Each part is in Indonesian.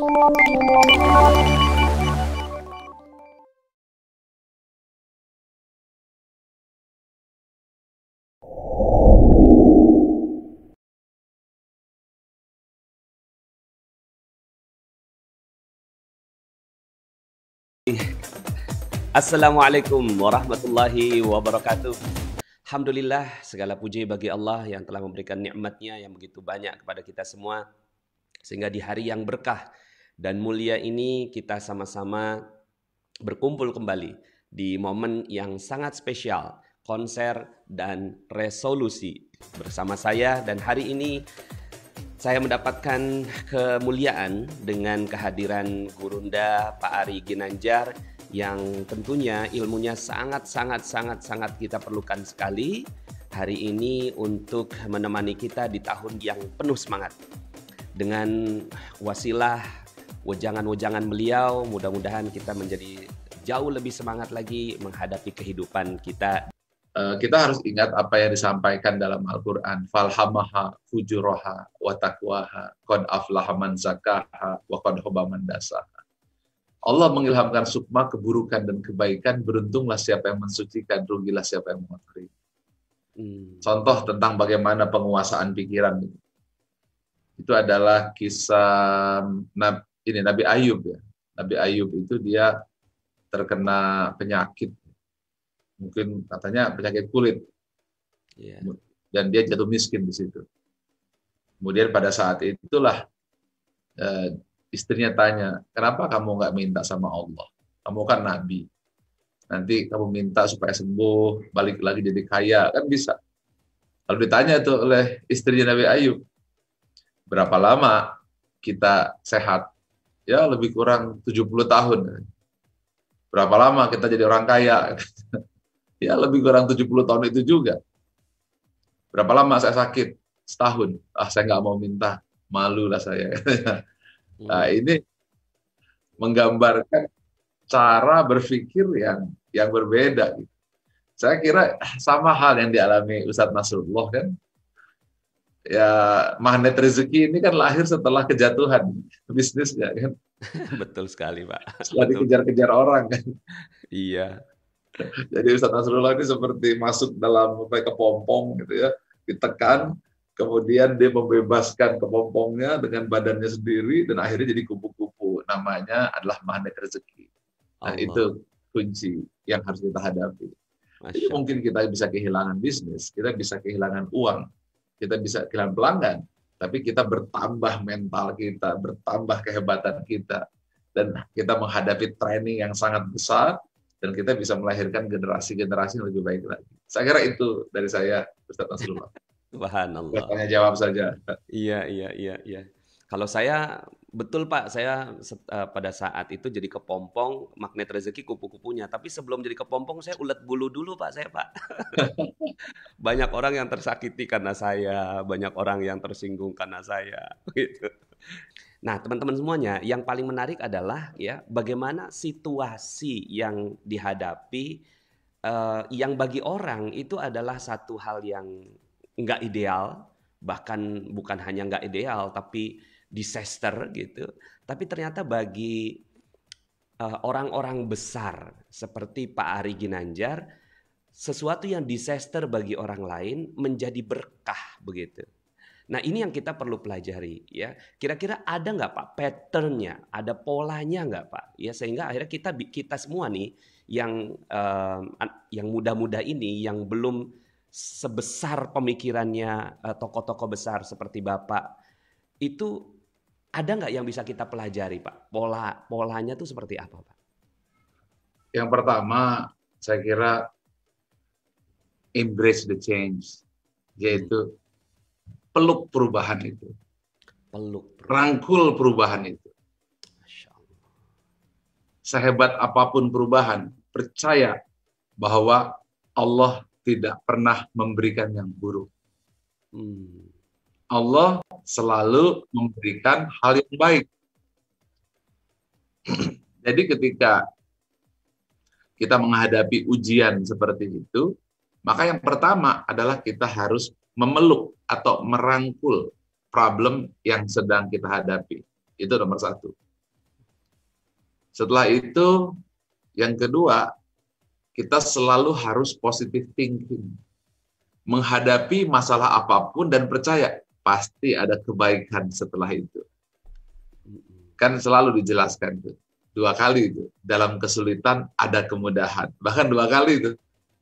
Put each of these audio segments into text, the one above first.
Assalamualaikum warahmatullahi wabarakatuh. Alhamdulillah, segala puji bagi Allah yang telah memberikan nikmat-Nya yang begitu banyak kepada kita semua, sehingga di hari yang berkah dan mulia ini kita sama-sama berkumpul kembali di momen yang sangat spesial, konser dan resolusi bersama saya. Dan hari ini saya mendapatkan kemuliaan dengan kehadiran Gurunda Pak Ari Ginanjar yang tentunya ilmunya sangat kita perlukan sekali hari ini untuk menemani kita di tahun yang penuh semangat. Dengan wasilah wejangan-wejangan beliau, mudah-mudahan kita menjadi jauh lebih semangat lagi menghadapi kehidupan kita. Kita harus ingat apa yang disampaikan dalam Al-Quran. Falhamaha fujuraha wa taqwaha qad aflaha man zakaha wa qad khaba man dasaha. Allah mengilhamkan sukma keburukan dan kebaikan, beruntunglah siapa yang mensucikan, rugilah siapa yang mengotori. Contoh tentang bagaimana penguasaan pikiran itu adalah kisah Nabi Ayub ya. Nabi Ayub itu dia terkena penyakit, mungkin katanya penyakit kulit, dan dia jatuh miskin di situ. Kemudian pada saat itulah istrinya tanya, kenapa kamu nggak minta sama Allah? Kamu kan Nabi. Nanti kamu minta supaya sembuh, balik lagi jadi kaya, kan bisa. Lalu ditanya tuh oleh istrinya Nabi Ayub, berapa lama kita sehat? Ya lebih kurang 70 tahun. Berapa lama kita jadi orang kaya? Ya lebih kurang 70 tahun itu juga. Berapa lama saya sakit? Setahun. Saya nggak mau minta, malu lah saya. Nah, ini menggambarkan cara berpikir yang berbeda. Saya kira sama hal yang dialami Ustadz Nasrullah kan. Ya, magnet rezeki ini kan lahir setelah kejatuhan bisnisnya kan. Betul sekali, Pak. Setelah dikejar-kejar orang kan. Iya. Jadi Ustadz Nasrullah ini seperti masuk dalam kepompong gitu ya, ditekan. Kemudian dia membebaskan kepompongnya dengan badannya sendiri dan akhirnya jadi kupu-kupu. Namanya adalah magnet rezeki. Nah, itu kunci yang harus kita hadapi. Jadi mungkin kita bisa kehilangan bisnis, kita bisa kehilangan uang, kita bisa kehilangan pelanggan, tapi kita bertambah mental kita, bertambah kehebatan kita, dan kita menghadapi training yang sangat besar, dan kita bisa melahirkan generasi-generasi yang lebih baik lagi. Saya kira itu dari saya, Ustaz Nasrullah. Subhanallah. Tanya jawab saja. Iya. Kalau saya, betul Pak, saya pada saat itu jadi kepompong, magnet rezeki kupu-kupunya. Tapi sebelum jadi kepompong, saya ulet bulu dulu Pak, saya Pak. Banyak orang yang tersakiti karena saya, banyak orang yang tersinggung karena saya. Gitu. Nah, teman-teman semuanya, yang paling menarik adalah ya bagaimana situasi yang dihadapi, yang bagi orang itu adalah satu hal yang nggak ideal, bahkan bukan hanya nggak ideal, tapi disaster gitu. Tapi ternyata bagi orang-orang besar seperti Pak Ari Ginanjar, sesuatu yang disaster bagi orang lain menjadi berkah begitu. Nah ini yang kita perlu pelajari ya. Kira-kira ada nggak Pak patternnya, ada polanya nggak Pak? Ya sehingga akhirnya kita semua nih yang muda-muda ini yang belum sebesar pemikirannya tokoh-tokoh besar seperti Bapak, itu ada nggak yang bisa kita pelajari Pak? Polanya tuh seperti apa Pak? Yang pertama, saya kira embrace the change, yaitu peluk perubahan itu. Rangkul perubahan itu. Masya Allah. Sehebat apapun perubahan, percaya bahwa Allah tidak pernah memberikan yang buruk. Allah selalu memberikan hal yang baik. Jadi ketika kita menghadapi ujian seperti itu, maka yang pertama adalah kita harus memeluk atau merangkul problem yang sedang kita hadapi. Itu nomor satu. Setelah itu, yang kedua, kita selalu harus positive thinking. Menghadapi masalah apapun dan percaya, pasti ada kebaikan setelah itu. Kan selalu dijelaskan tuh. 2 kali itu. Dalam kesulitan ada kemudahan. Bahkan 2 kali itu.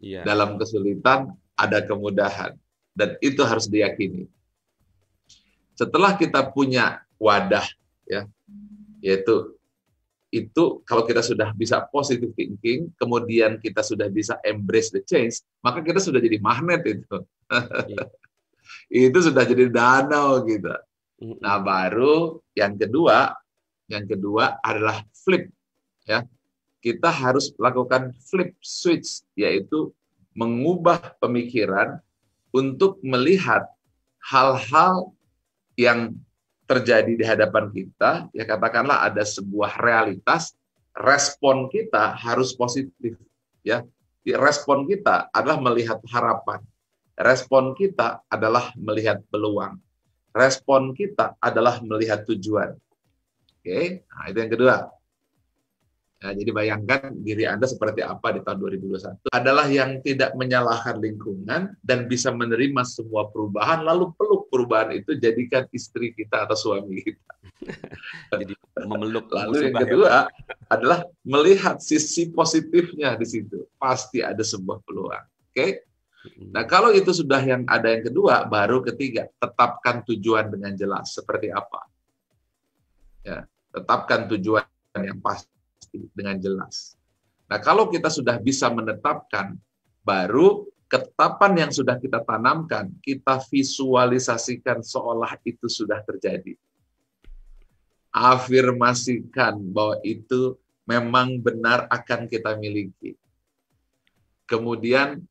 Iya. Dalam kesulitan ada kemudahan. Dan itu harus diyakini. Setelah kita punya wadah, ya, yaitu itu kalau kita sudah bisa positive thinking, kemudian kita sudah bisa embrace the change, maka kita sudah jadi magnet itu. Iya. Itu sudah jadi danau gitu. Nah, baru yang kedua adalah flip, ya. Kita harus lakukan flip switch, yaitu mengubah pemikiran untuk melihat hal-hal yang terjadi di hadapan kita, ya katakanlah ada sebuah realitas, respon kita harus positif, ya. Respon kita adalah melihat harapan. Respon kita adalah melihat peluang. Respon kita adalah melihat tujuan. Oke, nah itu yang kedua. Nah, jadi bayangkan diri Anda seperti apa di tahun 2021. Adalah yang tidak menyalahkan lingkungan dan bisa menerima semua perubahan, lalu peluk perubahan itu jadikan istri kita atau suami kita. Jadi memeluk Lalu yang musibah ya, kedua Pak. adalah melihat sisi positifnya di situ. Pasti ada sebuah peluang. Oke? Nah, kalau itu sudah yang ada yang kedua, baru ketiga, tetapkan tujuan dengan jelas. Seperti apa? Ya, tetapkan tujuan yang pasti dengan jelas. Nah, kalau kita sudah bisa menetapkan, baru ketetapan yang sudah kita tanamkan, kita visualisasikan seolah itu sudah terjadi. Afirmasikan bahwa itu memang benar akan kita miliki. Kemudian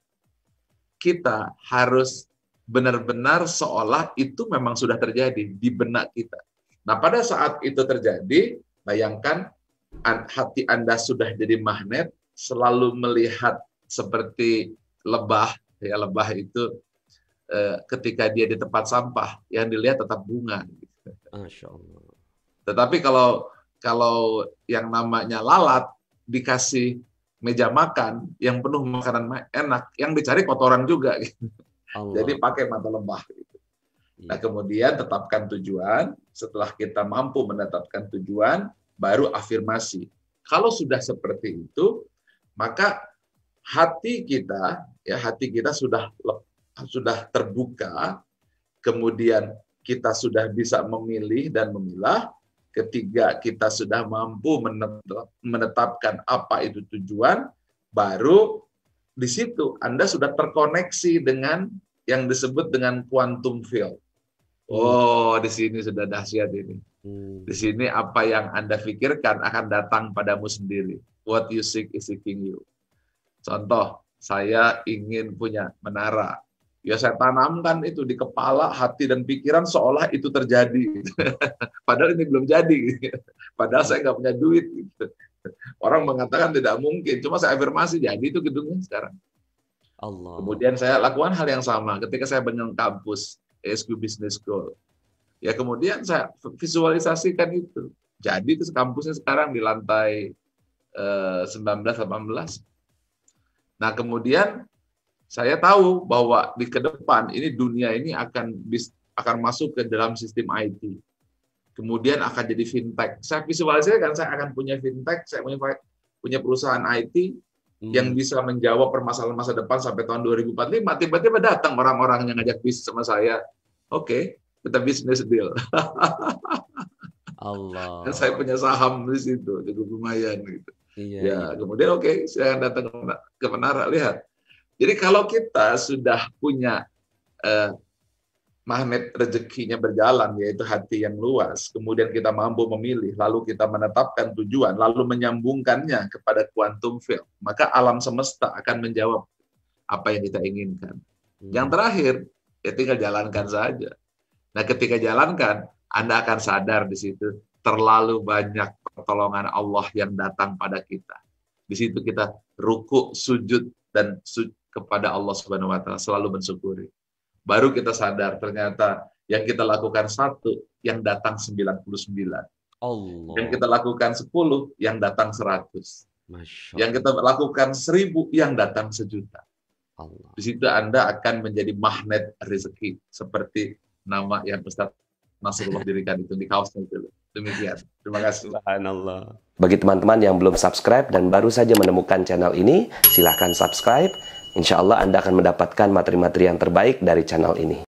kita harus benar-benar seolah itu memang sudah terjadi di benak kita. Nah, pada saat itu terjadi, bayangkan hati Anda sudah jadi magnet, selalu melihat seperti lebah, ya lebah itu ketika dia di tempat sampah, yang dilihat tetap bunga. Masya Allah. Tetapi kalau yang namanya lalat dikasih meja makan yang penuh makanan enak, yang dicari kotoran juga. Jadi pakai mata lebah. Nah, kemudian tetapkan tujuan. Setelah kita mampu menetapkan tujuan, baru afirmasi. Kalau sudah seperti itu, maka hati kita sudah terbuka, kemudian kita sudah bisa memilih dan memilah. Ketiga, kita sudah mampu menetapkan apa itu tujuan, baru di situ Anda sudah terkoneksi dengan yang disebut dengan quantum field. Oh, di sini sudah dahsyat ini. Di sini apa yang Anda pikirkan akan datang padamu sendiri. What you seek is seeking you. Contoh, saya ingin punya menara. Ya saya tanamkan itu di kepala, hati, dan pikiran seolah itu terjadi. Padahal ini belum jadi. Padahal saya nggak punya duit. Orang mengatakan tidak mungkin. Cuma saya afirmasi, jadi itu gedungnya sekarang. Allah. Kemudian saya lakukan hal yang sama ketika saya bangun kampus ESQ Business School. Ya kemudian saya visualisasikan itu. Jadi itu kampusnya sekarang di lantai 19-18. Nah kemudian saya tahu bahwa di ke depan ini dunia ini akan masuk ke dalam sistem IT. Kemudian akan jadi fintech. Saya visualisasikan saya akan punya fintech, saya punya perusahaan IT yang bisa menjawab permasalahan masa depan sampai tahun 2045. Tiba-tiba datang orang-orang yang ngajak bisnis sama saya. Oke, kita bisnis deal. Allah. Dan saya punya saham di situ, cukup lumayan gitu. Iya. Kemudian oke, saya akan datang ke menara. Lihat. Jadi kalau kita sudah punya magnet rezekinya berjalan, yaitu hati yang luas, kemudian kita mampu memilih, lalu kita menetapkan tujuan, lalu menyambungkannya kepada quantum field, maka alam semesta akan menjawab apa yang kita inginkan. Yang terakhir, ya tinggal jalankan saja. Nah, ketika jalankan, Anda akan sadar di situ terlalu banyak pertolongan Allah yang datang pada kita. Di situ kita ruku, sujud, dan kepada Allah Subhanahu wa taala selalu mensyukuri. Baru kita sadar ternyata yang kita lakukan satu, yang datang 99. Yang Allah. kita lakukan 10, yang datang 100. Masya Yang kita lakukan 1000, yang datang 1.000.000. Allah. Di situ Anda akan menjadi magnet rezeki. Seperti nama yang Ustaz Nasrullah dirikan itu di kaosnya itu. Demikian. Terima kasih. Subhanallah. Bagi teman-teman yang belum subscribe dan baru saja menemukan channel ini, silahkan subscribe. Insya Allah Anda akan mendapatkan materi-materi yang terbaik dari channel ini.